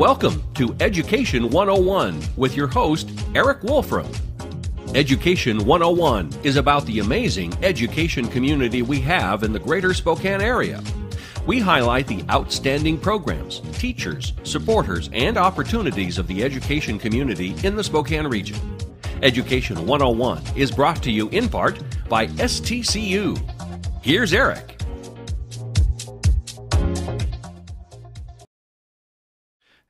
Welcome to Education 101 with your host, Erik Wolfram. Education 101 is about the amazing education community we have in the greater Spokane area. We highlight the outstanding programs, teachers, supporters, and opportunities of the education community in the Spokane region. Education 101 is brought to you in part by STCU. Here's Erik.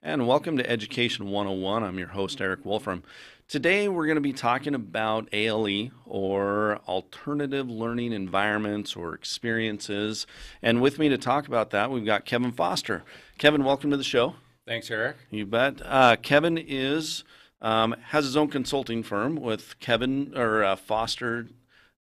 And welcome to Education 101. I'm your host, Erik Wolfram. Today we're going to be talking about ALE, or alternative learning environments or experiences. And with me to talk about that, we've got Kevin Foster. Kevin, welcome to the show. Thanks, Erik. You bet. Kevin has his own consulting firm with Foster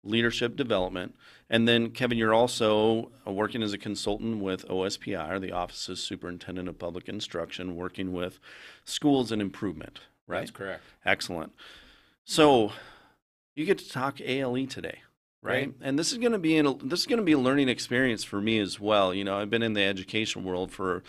Leadership Development. And then, Kevin, you're also working as a consultant with OSPI, or the Office of Superintendent of Public Instruction, working with schools and improvement, right? That's correct. Excellent. So you get to talk ALE today, right? And this is going to be a learning experience for me as well. You know, I've been in the education world for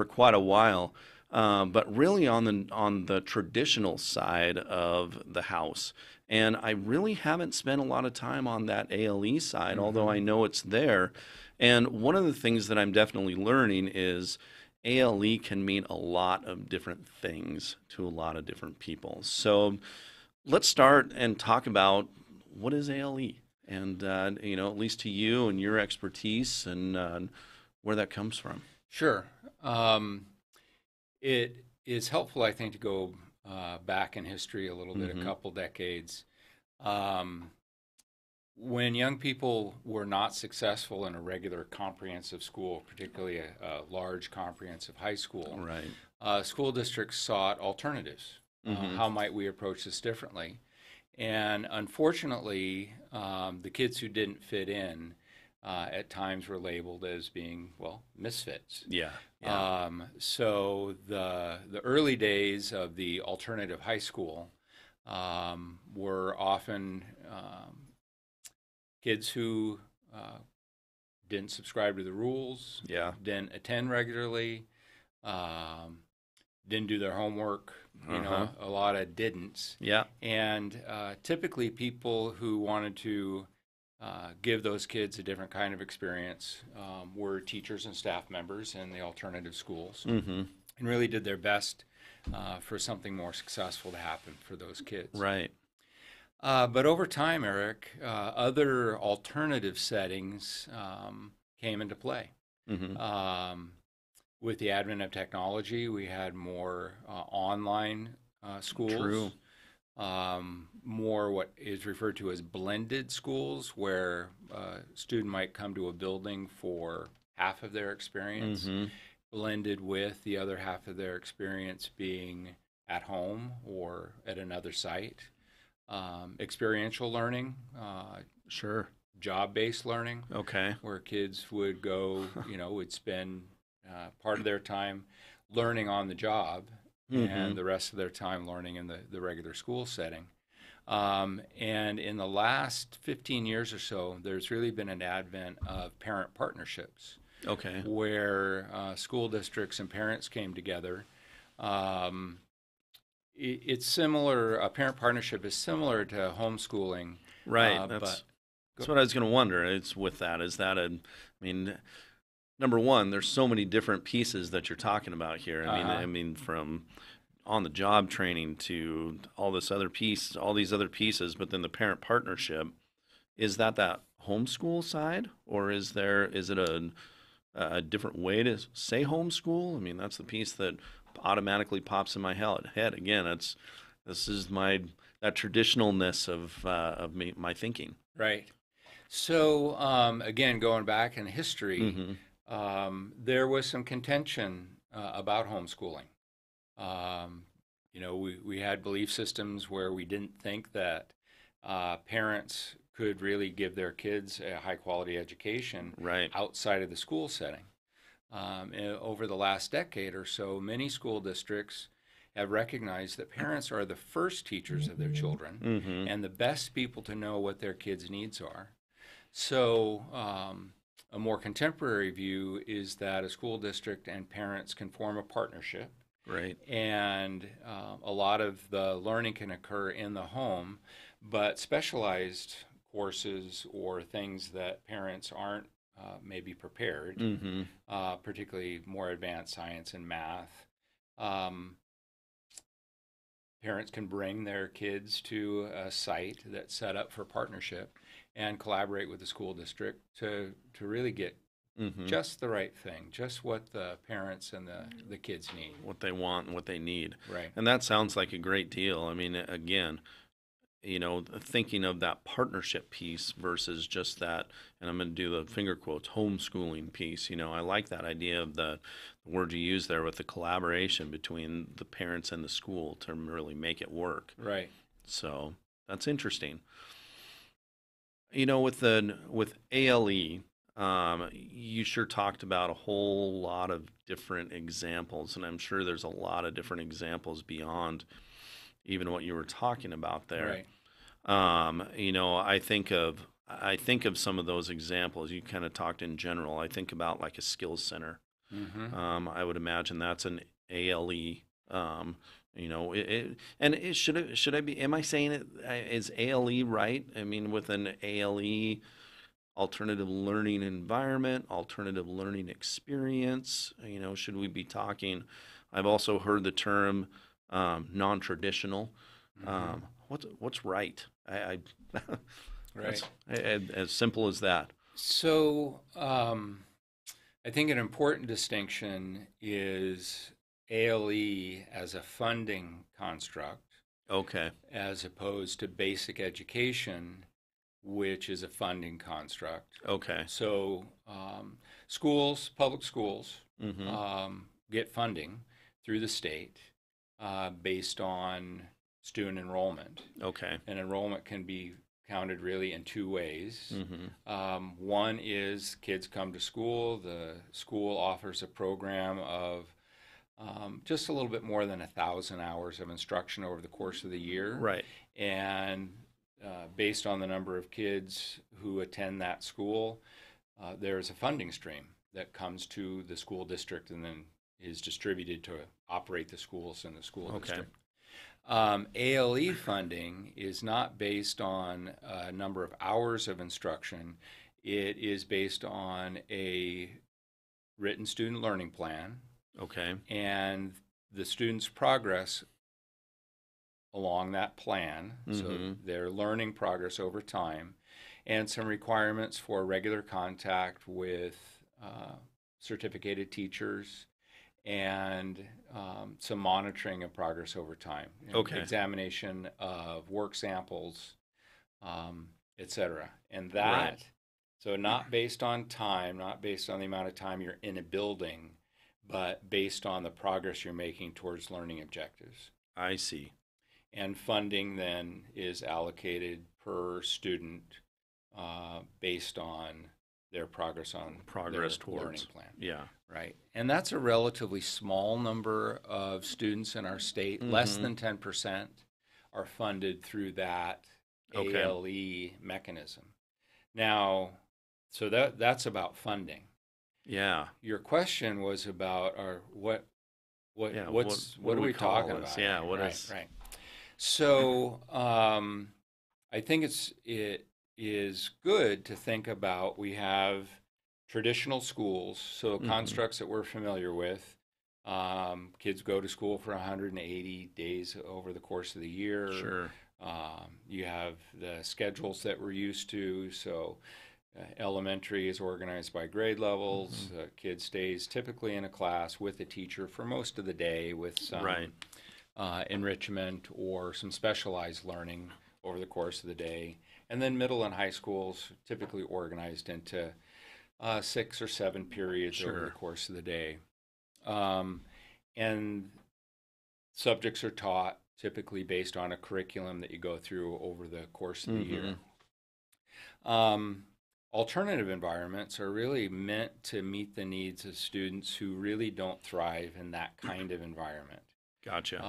quite a while, but really on the traditional side of the house. And I really haven't spent a lot of time on that ALE side, although I know it's there. And one of the things that I'm definitely learning is ALE can mean a lot of different things to a lot of different people. So let's start and talk about what is ALE, and at least to you and your expertise and where that comes from. Sure. It is helpful, I think, to go back in history a little bit, a couple decades. When young people were not successful in a regular comprehensive school, particularly a large comprehensive high school, right. School districts sought alternatives. How might we approach this differently? And unfortunately, the kids who didn't fit in at times were labeled as being, misfits. Yeah. So the early days of the alternative high school were often kids who didn't subscribe to the rules, didn't attend regularly, didn't do their homework, a lot of didn'ts. Yeah. And typically people who wanted to give those kids a different kind of experience were teachers and staff members in the alternative schools, and really did their best for something more successful to happen for those kids. Right. But over time, Erik, other alternative settings came into play. With the advent of technology, we had more online schools. True. More what is referred to as blended schools, where a student might come to a building for half of their experience, blended with the other half of their experience being at home or at another site. Experiential learning, sure. Job-based learning, where kids would go, would spend part of their time learning on the job, and the rest of their time learning in the regular school setting. And in the last 15 years or so, there's really been an advent of parent partnerships, where school districts and parents came together. It's similar. A parent partnership is similar to homeschooling, right? That's what I was going to wonder. It's with that. Is that number one, there's so many different pieces that you're talking about here. I mean, from on-the-job training to all these other pieces, but then the parent partnership, is that homeschool side, or is it a different way to say homeschool? I mean, that's the piece that automatically pops in my head. Again, this is that traditionalness of my thinking. Right. So again, going back in history, there was some contention about homeschooling. We had belief systems where we didn't think that parents could really give their kids a high-quality education outside of the school setting. Over the last decade or so, many school districts have recognized that parents are the first teachers of their children and the best people to know what their kids' needs are. So a more contemporary view is that a school district and parents can form a partnership Right. And a lot of the learning can occur in the home, but specialized courses or things that parents aren't maybe prepared, particularly more advanced science and math. Parents can bring their kids to a site that's set up for partnership and collaborate with the school district to really get just the right thing, just what the parents and the kids need. What they want and what they need. Right. And that sounds like a great deal. I mean, again, thinking of that partnership piece versus just that, and I'm going to do the finger quotes, homeschooling piece. I like that idea of the word you use there with the collaboration between the parents and the school to really make it work. Right. So that's interesting. With ALE, you sure talked about a whole lot of different examples, and I'm sure there's a lot of different examples beyond even what you were talking about there. Right. I think of some of those examples. You kind of talked in general. I think about like a skills center. I would imagine that's an ALE. Should I be? Am I saying it is ALE right? I mean, with an ALE, alternative learning environment, alternative learning experience. Should we be talking? I've also heard the term non-traditional. What's right? I right. As simple as that. So I think an important distinction is ALE as a funding construct. Okay. As opposed to basic education, which is a funding construct. Okay. So public schools, get funding through the state based on student enrollment. Okay. And enrollment can be counted really in two ways. One is kids come to school. The school offers a program of just a little bit more than 1,000 hours of instruction over the course of the year. Right. And based on the number of kids who attend that school, there's a funding stream that comes to the school district and then is distributed to operate the schools in the school district. ALE funding is not based on a number of hours of instruction. It is based on a written student learning plan. Okay. And the student's progress along that plan, so their learning progress over time, and some requirements for regular contact with certificated teachers and some monitoring of progress over time. Examination of work samples, etc. And that, so not based on time, not based on the amount of time you're in a building, but based on the progress you're making towards learning objectives. I see. And funding then is allocated per student based on their progress towards learning plan. Yeah. Right. And that's a relatively small number of students in our state. Less than 10% are funded through that ALE mechanism. Now, so that's about funding. Yeah. Your question was about what are we talking about? Yeah. Right. So I think it is good to think about. We have traditional schools, so constructs that we're familiar with. Kids go to school for 180 days over the course of the year. Sure. You have the schedules that we're used to. So elementary is organized by grade levels. Kid stays typically in a class with a teacher for most of the day with some enrichment or some specialized learning over the course of the day. And then middle and high schools typically organized into 6 or 7 periods over the course of the day. And subjects are taught typically based on a curriculum that you go through over the course of the year. Alternative environments are really meant to meet the needs of students who really don't thrive in that kind of environment. Gotcha.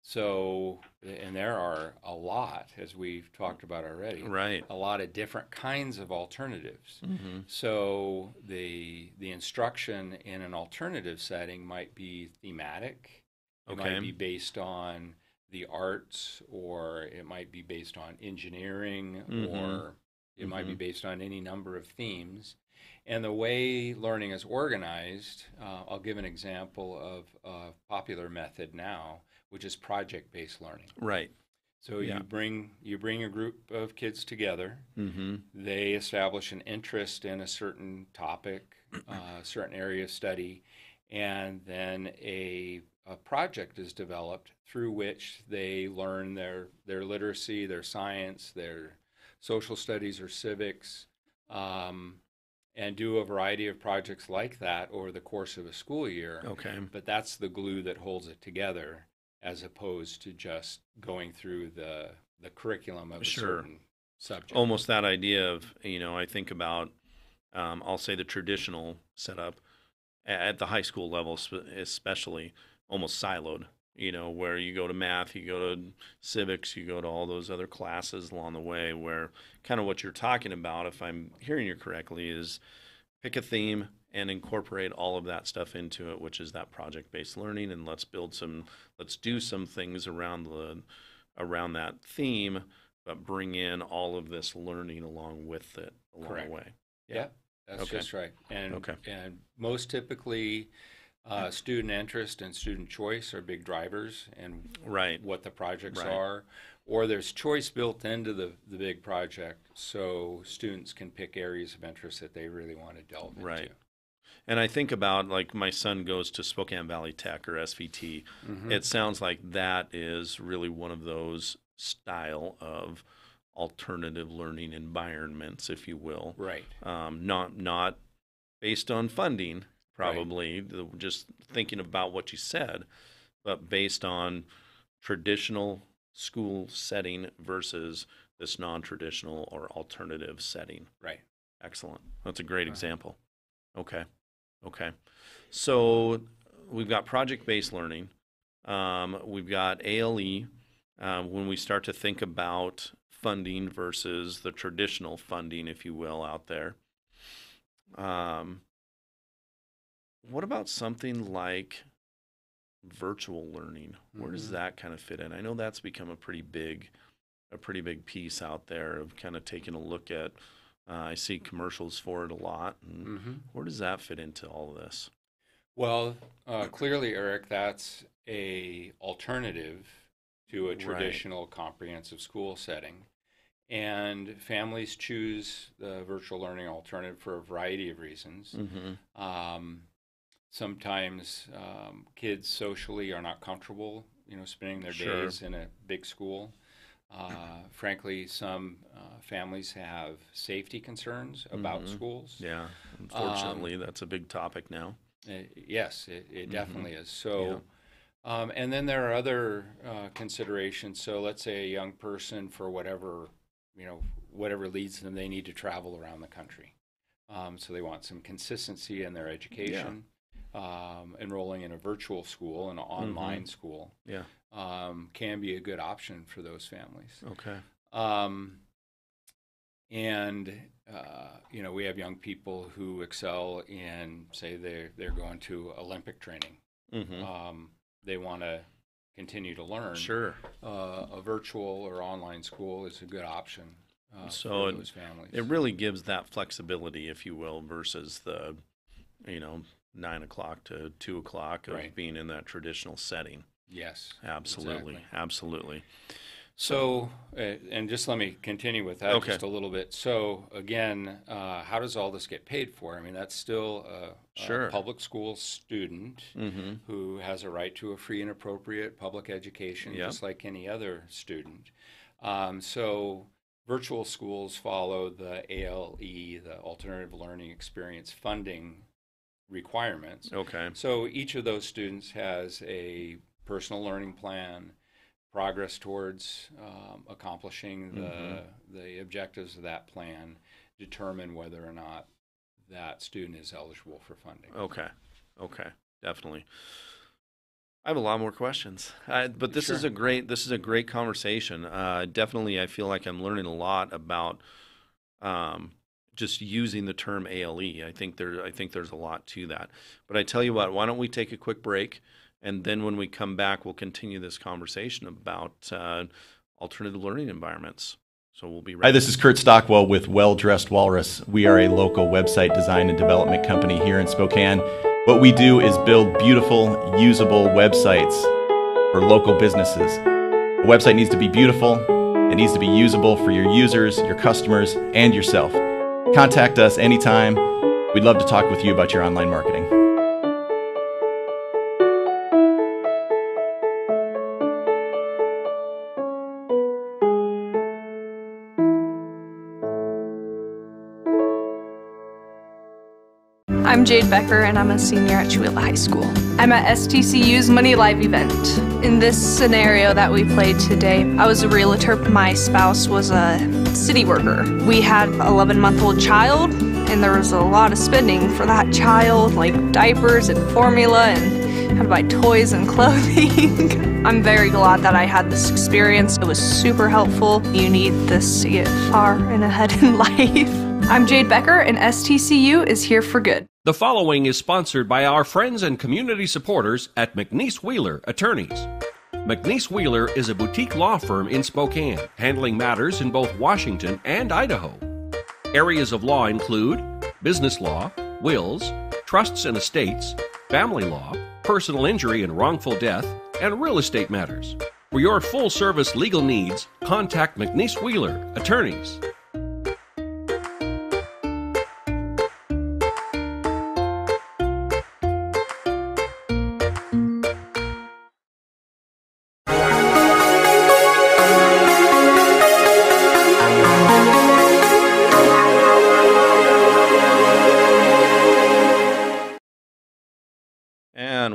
So, and there are a lot, as we've talked about already, right? A lot of different kinds of alternatives. So the instruction in an alternative setting might be thematic. It might be based on the arts, or it might be based on engineering, or it might be based on any number of themes. And the way learning is organized, I'll give an example of a popular method now, which is project-based learning. Right. So you bring a group of kids together. They establish an interest in a certain topic, a certain area of study, and then a project is developed through which they learn their literacy, their science, their social studies or civics, and do a variety of projects like that over the course of a school year. Okay. But that's the glue that holds it together, as opposed to just going through the curriculum of a certain subject. Almost that idea of, I think about, I'll say the traditional setup at the high school level, especially almost siloed, where you go to math, you go to civics, you go to all those other classes along the way, where kind of what you're talking about, if I'm hearing you correctly, is pick a theme and incorporate all of that stuff into it, which is that project-based learning, and let's do some things around that theme, but bring in all of this learning along with it along the way. Yeah, that's just right. And most typically, student interest and student choice are big drivers, and what the projects are, or there's choice built into the big project, so students can pick areas of interest that they really want to delve into. And I think about, like, my son goes to Spokane Valley Tech or SVT. It sounds like that is really one of those style of alternative learning environments, if you will. Right. Not based on funding, probably, just thinking about what you said, but based on traditional school setting versus this non-traditional or alternative setting. Right. Excellent. That's a great example. Okay. So we've got project-based learning. We've got ALE. When we start to think about funding versus the traditional funding, if you will, out there. What about something like virtual learning? Where does that kind of fit in? I know that's become a pretty big piece out there of kind of taking a look at. I see commercials for it a lot. And where does that fit into all of this? Well, clearly, Eric, that's a alternative to a traditional comprehensive school setting. And families choose the virtual learning alternative for a variety of reasons. Sometimes kids socially are not comfortable, spending their days in a big school. Frankly, some families have safety concerns about schools. Yeah, unfortunately, that's a big topic now. Yes, it definitely is. So, and then there are other considerations. So let's say a young person, for whatever leads them, they need to travel around the country. So they want some consistency in their education. Enrolling in a virtual school, an online school, can be a good option for those families. Okay. And we have young people who excel in, say, they're going to Olympic training. They want to continue to learn. Sure. A virtual or online school is a good option for those families. It really gives that flexibility, if you will, versus the 9 o'clock to 2 o'clock of being in that traditional setting. Yes. Absolutely. Exactly. Absolutely. So, and just let me continue with that just a little bit. So, again, how does all this get paid for? I mean, that's still a public school student who has a right to a free and appropriate public education, just like any other student. So, virtual schools follow the ALE, the Alternative Learning Experience funding requirements. Okay. So, each of those students has a personal learning plan, progress towards accomplishing the objectives of that plan, determine whether or not that student is eligible for funding. Okay, definitely. I have a lot more questions, but this is a great conversation. Definitely, I feel like I'm learning a lot about just using the term ALE. I think there's a lot to that. But I tell you what, why don't we take a quick break, and then when we come back, we'll continue this conversation about alternative learning environments. So we'll be right. Hi, this is Kurt Stockwell with Well Dressed Walrus. We are a local website design and development company here in Spokane. What we do is build beautiful, usable websites for local businesses. A website needs to be beautiful, it needs to be usable for your users, your customers, and yourself. Contact us anytime. We'd love to talk with you about your online marketing. I'm Jade Becker, and I'm a senior at Chihuahua High School. I'm at STCU's Money Live event. In this scenario that we played today, I was a realtor. My spouse was a city worker. We had an 11-month-old child, and there was a lot of spending for that child, like diapers and formula, and had to buy toys and clothing. I'm very glad that I had this experience. It was super helpful. You need this to get far and ahead in life. I'm Jade Becker, and STCU is here for good. The following is sponsored by our friends and community supporters at McNeese Wheeler Attorneys. McNeese Wheeler is a boutique law firm in Spokane, handling matters in both Washington and Idaho. Areas of law include business law, wills, trusts and estates, family law, personal injury and wrongful death, and real estate matters. For your full-service legal needs, contact McNeese Wheeler Attorneys.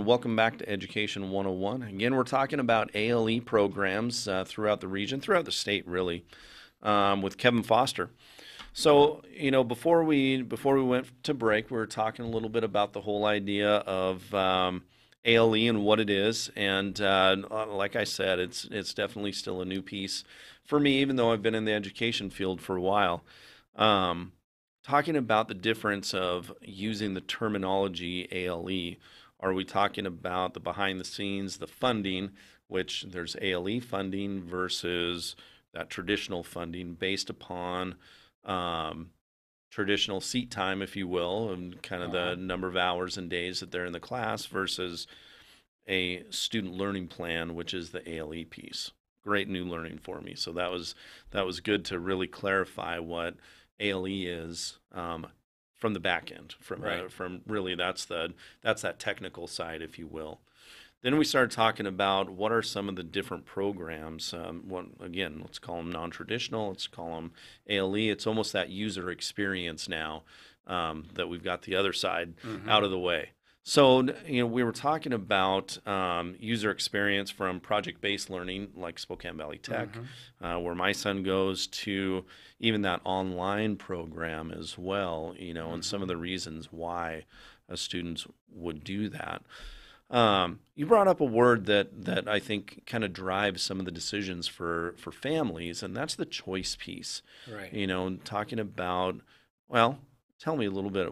Welcome back to Education 101. Again, we're talking about ALE programs throughout the region, throughout the state, really, with Kevin Foster. So, you know, before we went to break, we were talking a little bit about the whole idea of ALE and what it is. And like I said, it's definitely still a new piece for me, even though I've been in the education field for a while. Talking about the difference of using the terminology ALE. Are we talking about the behind the scenes, the funding, which there's ALE funding versus that traditional funding based upon traditional seat time, if you will, and kind of the number of hours and days that they're in the class versus a student learning plan, which is the ALE piece. Great new learning for me. So that was good to really clarify what ALE is. From the back end, from really that's that technical side, if you will. Then we started talking about what are some of the different programs. Again, let's call them non-traditional. Let's call them ALE. It's almost that user experience now that we've got the other side out of the way. So, you know, we were talking about user experience from project-based learning like Spokane Valley Tech, where my son goes, to even that online program as well, you know, and some of the reasons why students would do that. You brought up a word that I think kind of drives some of the decisions for families, and that's the choice piece. Right. You know, talking about, well, tell me a little bit,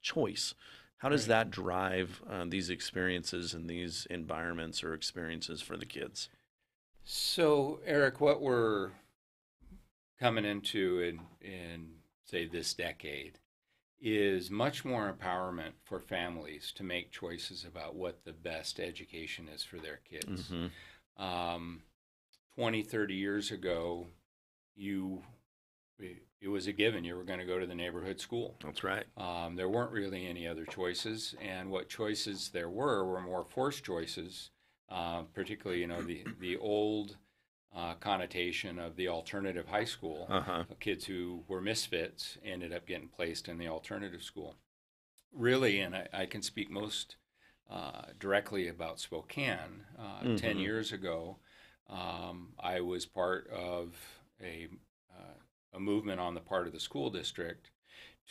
choice. How does that drive these experiences and these environments or experiences for the kids? So, Eric, what we're coming into in say, this decade is much more empowerment for families to make choices about what the best education is for their kids. 20, 30 years ago, it was a given. You were going to go to the neighborhood school. That's right. There weren't really any other choices, and what choices there were more forced choices, particularly, you know, the old connotation of the alternative high school. Kids who were misfits ended up getting placed in the alternative school. Really, and I can speak most directly about Spokane. 10 years ago, I was part of a movement on the part of the school district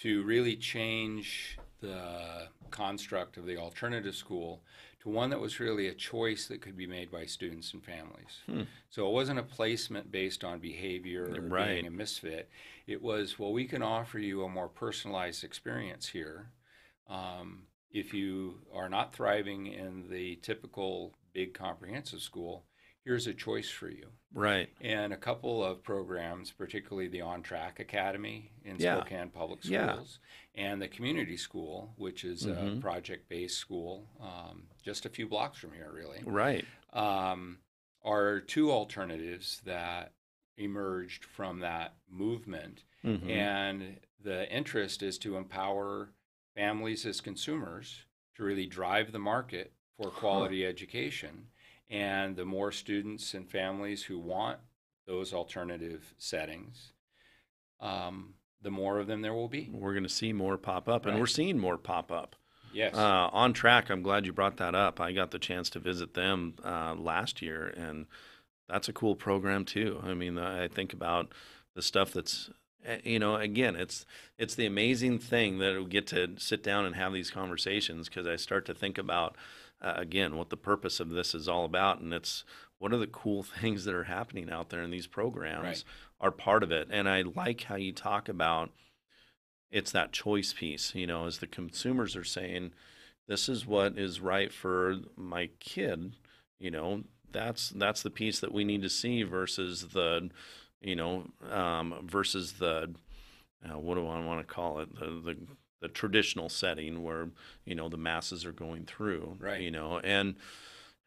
to really change the construct of the alternative school to one that was really a choice that could be made by students and families. So it wasn't a placement based on behavior or being a misfit. It was, well, we can offer you a more personalized experience here. If you are not thriving in the typical big comprehensive school, here's a choice for you. Right. And a couple of programs, particularly the On Track Academy in Spokane Public Schools and the Community School, which is a project-based school, just a few blocks from here, really. Right. Are two alternatives that emerged from that movement. And the interest is to empower families as consumers to really drive the market for quality education. And the more students and families who want those alternative settings, the more of them there will be. We're going to see more pop up, and we're seeing more pop up. Yes. On Track, I'm glad you brought that up. I got the chance to visit them last year, and that's a cool program too. I mean, I think about the stuff that's, again, it's the amazing thing that we get to sit down and have these conversations, because I start to think about, again, what the purpose of this is all about, and it's what are the cool things that are happening out there in these programs are part of it. And I like how you talk about it's that choice piece, as the consumers are saying, this is what is right for my kid, that's the piece that we need to see versus the, what do I want to call it? The traditional setting where, the masses are going through,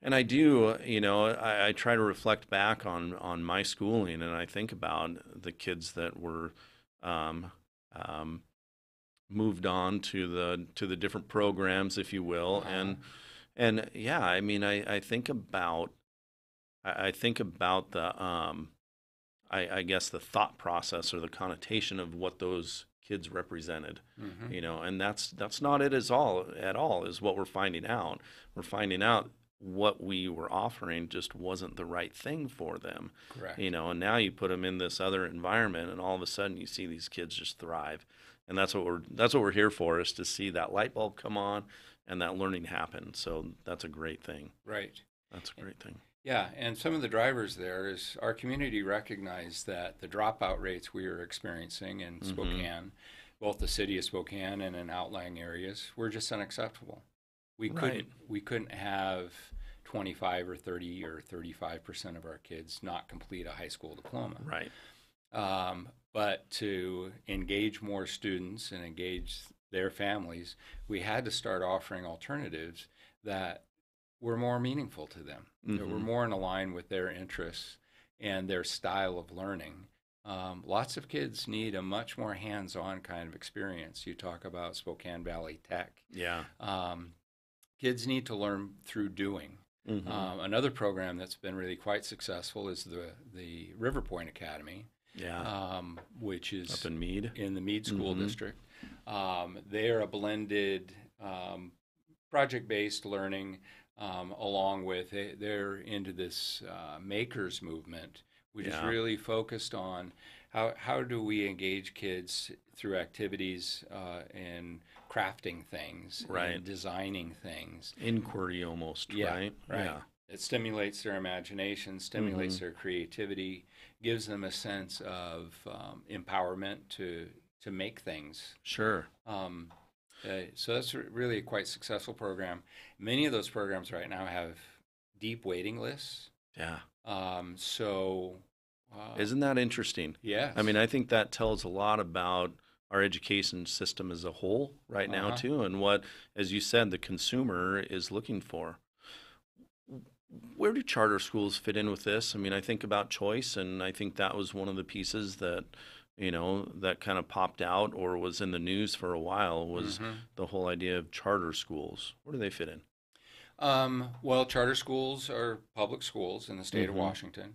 and I do, I try to reflect back on my schooling, and I think about the kids that were moved on to the different programs, if you will, and yeah, I mean, I think about the I guess the thought process or the connotation of what those kids represented, and that's not it at all is what we're finding out. We're finding out what we were offering just wasn't the right thing for them. Correct. And now you put them in this other environment, and all of a sudden you see these kids just thrive. And that's what we're here for, is to see that light bulb come on and that learning happen. So that's a great thing. Right. That's a great thing. Yeah, and some of the drivers there is our community recognized that the dropout rates we were experiencing in Spokane, both the city of Spokane and in outlying areas, were just unacceptable. We couldn't have 25 or 30 or 35% of our kids not complete a high school diploma. Right. But to engage more students and engage their families, we had to start offering alternatives that were more meaningful to them, that were more in line with their interests and their style of learning. Lots of kids need a much more hands-on kind of experience. You talk about Spokane Valley Tech. Yeah. Kids need to learn through doing. Another program that's been really quite successful is the River Point Academy, which is up in Meade, in the Meade School District. They're a blended project-based learning, along with they're into this makers movement, which is really focused on how do we engage kids through activities in crafting things, and designing things. Inquiry almost, right? Yeah. It stimulates their imagination, stimulates their creativity, gives them a sense of empowerment to make things. Sure. So that's really a quite successful program. Many of those programs right now have deep waiting lists. Yeah. Isn't that interesting? Yes. I mean, I think that tells a lot about our education system as a whole right now too, and what, as you said, the consumer is looking for. Where do charter schools fit in with this? I mean, I think about choice, and I think that was one of the pieces that, that kind of popped out or was in the news for a while, was the whole idea of charter schools. Where do they fit in? Well, charter schools are public schools in the state of Washington.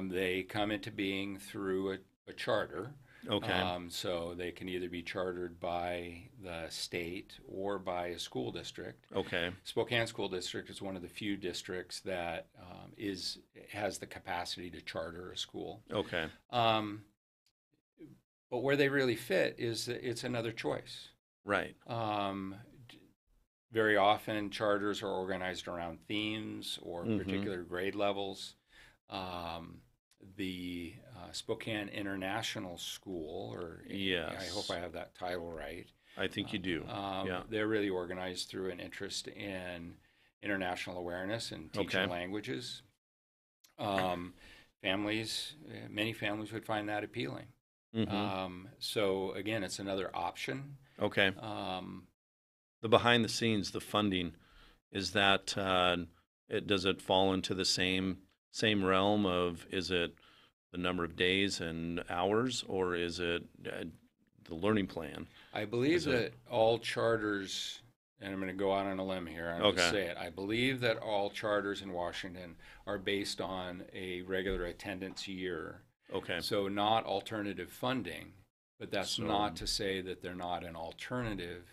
They come into being through a charter. Okay. So they can either be chartered by the state or by a school district. Okay. Spokane School District is one of the few districts that has the capacity to charter a school. Okay. But where they really fit is that it's another choice. Right. Very often, charters are organized around themes or particular grade levels. The Spokane International School, or I hope I have that title right. I think you do. They're really organized through an interest in international awareness and teaching languages. Many families would find that appealing. So again, it's another option. Okay. The behind the scenes, the funding, is that does it fall into the same realm of, is it the number of days and hours, or is it the learning plan? I believe that all charters, and I'm going to go out on a limb here, I'm going to say it. I believe that all charters in Washington are based on a regular attendance year. Okay. So not alternative funding, but that's not to say that they're not an alternative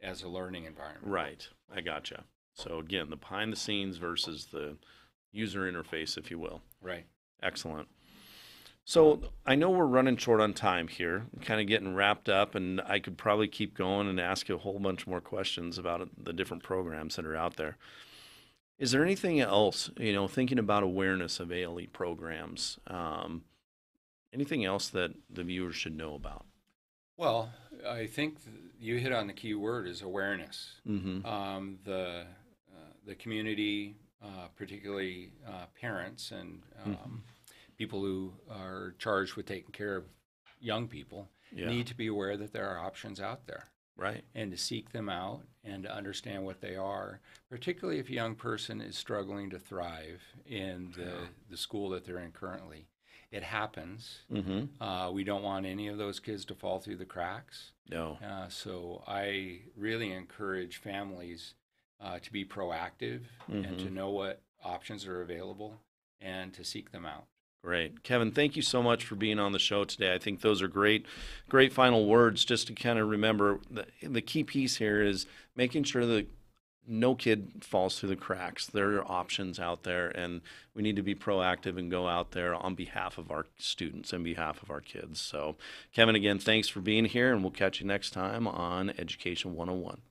as a learning environment. Right. I gotcha. So again, the behind the scenes versus the user interface, if you will. Right. Excellent. So I know we're running short on time here, kind of getting wrapped up, and I could probably keep going and ask you a whole bunch more questions about the different programs that are out there. Is there anything else, thinking about awareness of ALE programs, anything else that the viewers should know about? Well, I think you hit on the key word is awareness. The community, particularly parents and people who are charged with taking care of young people, need to be aware that there are options out there. Right. And to seek them out and to understand what they are, particularly if a young person is struggling to thrive in the school that they're in currently. It happens. We don't want any of those kids to fall through the cracks. No. So I really encourage families to be proactive and to know what options are available and to seek them out. Great. Kevin, thank you so much for being on the show today. I think those are great final words, just to kind of remember the key piece here is making sure that no kid falls through the cracks. There are options out there, and we need to be proactive and go out there on behalf of our students and behalf of our kids. So, Kevin, again, thanks for being here, and we'll catch you next time on Education 101.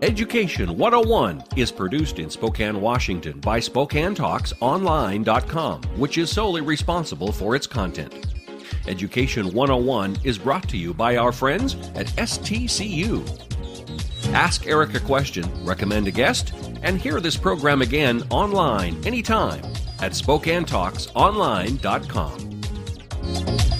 Education 101 is produced in Spokane, Washington by SpokaneTalksOnline.com, which is solely responsible for its content. Education 101 is brought to you by our friends at STCU. Ask Erik a question, recommend a guest, and hear this program again online anytime at SpokaneTalksOnline.com.